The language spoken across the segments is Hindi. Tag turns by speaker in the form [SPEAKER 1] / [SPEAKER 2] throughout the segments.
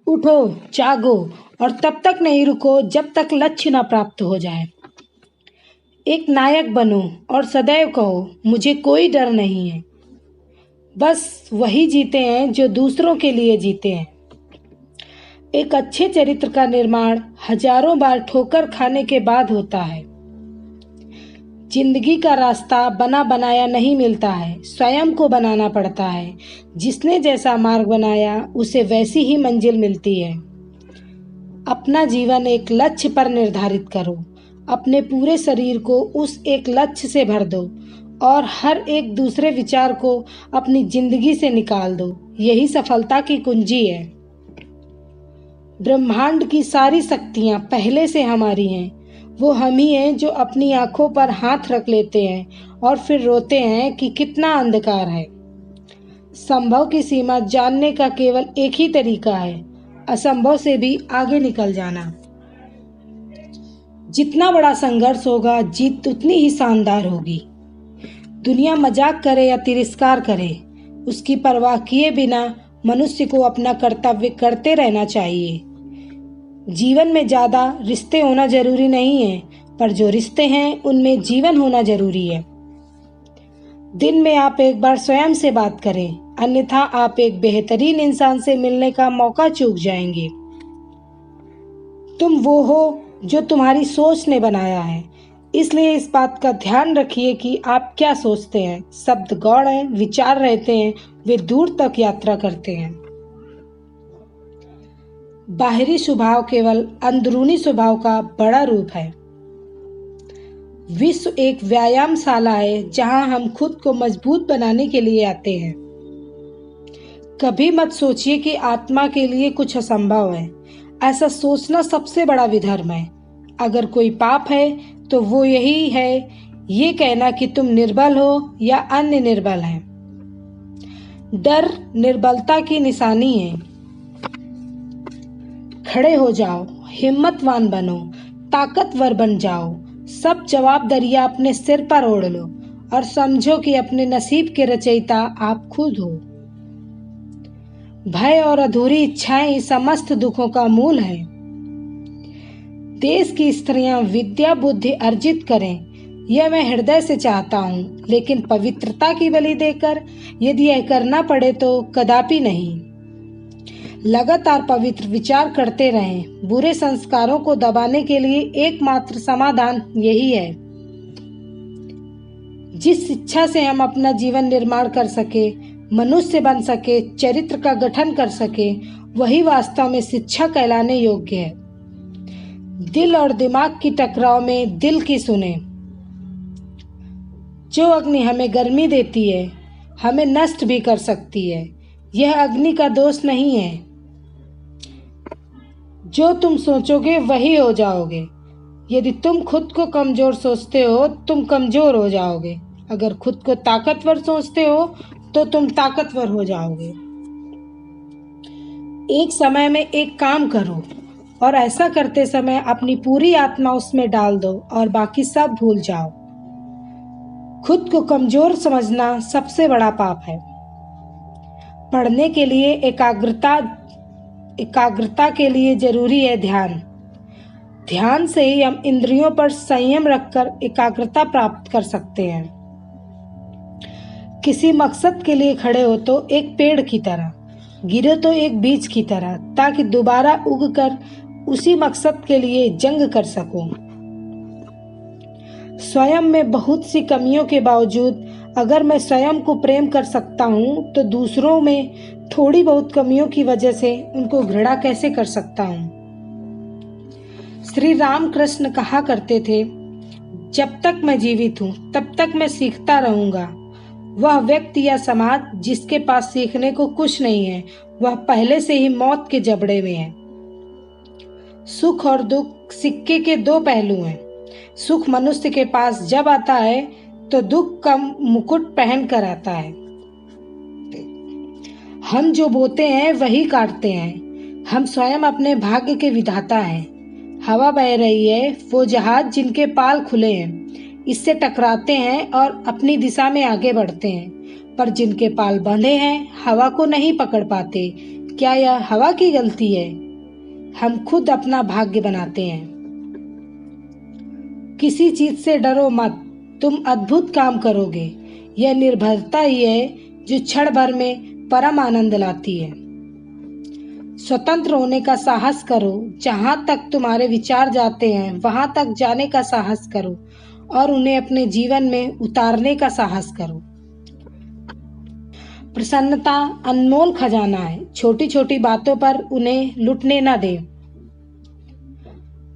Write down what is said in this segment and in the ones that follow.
[SPEAKER 1] उठो, जागो और तब तक नहीं रुको जब तक लक्ष्य न प्राप्त हो जाए। एक नायक बनो और सदैव कहो, मुझे कोई डर नहीं है। बस वही जीते हैं जो दूसरों के लिए जीते हैं। एक अच्छे चरित्र का निर्माण हजारों बार ठोकर खाने के बाद होता है। जिंदगी का रास्ता बना बनाया नहीं मिलता है, स्वयं को बनाना पड़ता है। जिसने जैसा मार्ग बनाया उसे वैसी ही मंजिल मिलती है। अपना जीवन एक लक्ष्य पर निर्धारित करो। अपने पूरे शरीर को उस एक लक्ष्य से भर दो और हर एक दूसरे विचार को अपनी जिंदगी से निकाल दो। यही सफलता की कुंजी है। ब्रह्मांड की सारी शक्तियां पहले से हमारी हैं। वो हम ही हैं जो अपनी आंखों पर हाथ रख लेते हैं और फिर रोते हैं कि कितना अंधकार है। संभव की सीमा जानने का केवल एक ही तरीका है, असंभव से भी आगे निकल जाना। जितना बड़ा संघर्ष होगा, जीत उतनी ही शानदार होगी। दुनिया मजाक करे या तिरस्कार करे, उसकी परवाह किए बिना मनुष्य को अपना कर्तव्य करते रहना चाहिए। जीवन में ज्यादा रिश्ते होना जरूरी नहीं है, पर जो रिश्ते हैं उनमें जीवन होना जरूरी है। दिन में आप एक बार स्वयं से बात करें, अन्यथा आप एक बेहतरीन इंसान से मिलने का मौका चूक जाएंगे। तुम वो हो जो तुम्हारी सोच ने बनाया है, इसलिए इस बात का ध्यान रखिए कि आप क्या सोचते हैं। शब्द गौड़ हैं, विचार रहते हैं, वे दूर तक यात्रा करते हैं। बाहरी स्वभाव केवल अंदरूनी स्वभाव का बड़ा रूप है। विश्व एक व्यायामशाला है जहां हम खुद को मजबूत बनाने के लिए आते हैं। कभी मत सोचिए कि आत्मा के लिए कुछ असंभव है। ऐसा सोचना सबसे बड़ा विधर्म है। अगर कोई पाप है तो वो यही है, ये कहना कि तुम निर्बल हो या अन्य निर्बल हैं। डर निर्बलता की निशानी है। खड़े हो जाओ, हिम्मतवान बनो, ताकतवर बन जाओ। सब जवाबदारियां अपने सिर पर ओढ़ लो और समझो कि अपने नसीब के रचयिता आप खुद हो। भय और अधूरी इच्छाएं समस्त दुखों का मूल है। देश की स्त्रियां विद्या बुद्धि अर्जित करें, यह मैं हृदय से चाहता हूँ, लेकिन पवित्रता की बलि देकर यदि यह करना पड़े तो कदापि नहीं। लगातार पवित्र विचार करते रहें। बुरे संस्कारों को दबाने के लिए एकमात्र समाधान यही है। जिस इच्छा से हम अपना जीवन निर्माण कर सके, मनुष्य बन सके, चरित्र का गठन कर सके, वही वास्तव में शिक्षा कहलाने योग्य है। दिल और दिमाग की टकराव में दिल की सुने। जो अग्नि हमें गर्मी देती है, हमें नष्ट भी कर सकती है। यह अग्नि का दोष नहीं है। जो तुम सोचोगे वही हो जाओगे। यदि तुम खुद को कमजोर सोचते हो, तुम कमजोर हो जाओगे। अगर खुद को ताकतवर सोचते हो तो तुम ताकतवर हो जाओगे। एक समय में एक काम करो और ऐसा करते समय अपनी पूरी आत्मा उसमें डाल दो और बाकी सब भूल जाओ। खुद को कमजोर समझना सबसे बड़ा पाप है। पढ़ने के लिए एकाग्रता के लिए जरूरी है ध्यान। ध्यान से ही हम इंद्रियों पर संयम रखकर एकाग्रता प्राप्त कर सकते हैं। किसी मकसद के लिए खड़े हो तो एक पेड़ की तरह, गिरे तो एक बीज की तरह, ताकि दोबारा उगकर उसी मकसद के लिए जंग कर सको। स्वयं में बहुत सी कमियों के बावजूद अगर मैं स्वयं को प्रेम कर सकता हूँ तो दूसरों में थोड़ी बहुत कमियों की वजह से उनको घृणा कैसे कर सकता हूँ। श्री रामकृष्ण कहा करते थे, जब तक मैं जीवित हूँ तब तक मैं सीखता रहूंगा। वह व्यक्ति या समाज जिसके पास सीखने को कुछ नहीं है, वह पहले से ही मौत के जबड़े में है। सुख और दुख सिक्के के दो पहलू हैं। सुख मनुष्य के पास जब आता है तो दुख का मुकुट पहन कर आता है। हम जो बोते हैं वही काटते हैं। हम स्वयं अपने भाग्य के विधाता हैं। हवा बह रही है, वो जहाज जिनके पाल खुले हैं इससे टकराते हैं और अपनी दिशा में आगे बढ़ते हैं, पर जिनके पाल बंधे हैं हवा को नहीं पकड़ पाते, क्या यह हवा की गलती है? हम खुद अपना भाग्य बनाते हैं। किसी चीज से डरो मत, तुम अद्भुत काम करोगे। यह निर्भरता ही है जो क्षण भर में परम आनंद लाती है। स्वतंत्र होने का साहस करो। जहां तक तुम्हारे विचार जाते हैं वहां तक जाने का साहस करो और उन्हें अपने जीवन में उतारने का साहस करो। प्रसन्नता अनमोल खजाना है। छोटी छोटी बातों पर उन्हें लुटने न दे।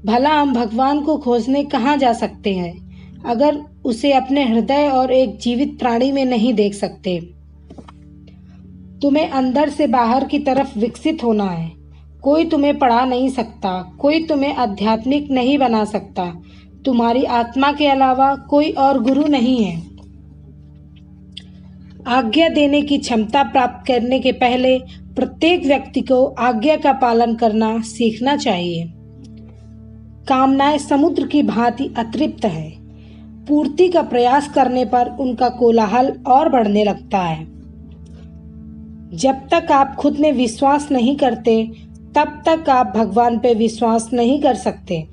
[SPEAKER 1] भला हम भगवान को खोजने कहाँ जा सकते हैं अगर उसे अपने हृदय और एक जीवित प्राणी में नहीं देख सकते। तुम्हें अंदर से बाहर की तरफ विकसित होना है। कोई तुम्हें पढ़ा नहीं सकता, कोई तुम्हें आध्यात्मिक नहीं बना सकता। तुम्हारी आत्मा के अलावा कोई और गुरु नहीं है। आज्ञा देने की क्षमता प्राप्त करने के पहले प्रत्येक व्यक्ति को आज्ञा का पालन करना सीखना चाहिए। कामनाएं समुद्र की भांति अतृप्त है। पूर्ति का प्रयास करने पर उनका कोलाहल और बढ़ने लगता है। जब तक आप खुद में विश्वास नहीं करते तब तक आप भगवान पे विश्वास नहीं कर सकते।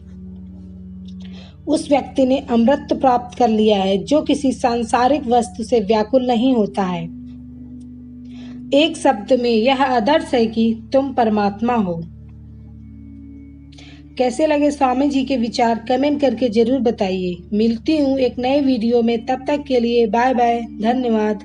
[SPEAKER 1] उस व्यक्ति ने अमृत प्राप्त कर लिया है जो किसी सांसारिक वस्तु से व्याकुल नहीं होता है। एक शब्द में यह आदर्श है कि तुम परमात्मा हो। कैसे लगे स्वामी जी के विचार कमेंट करके जरूर बताइए। मिलती हूँ एक नए वीडियो में, तब तक के लिए बाय बाय, धन्यवाद।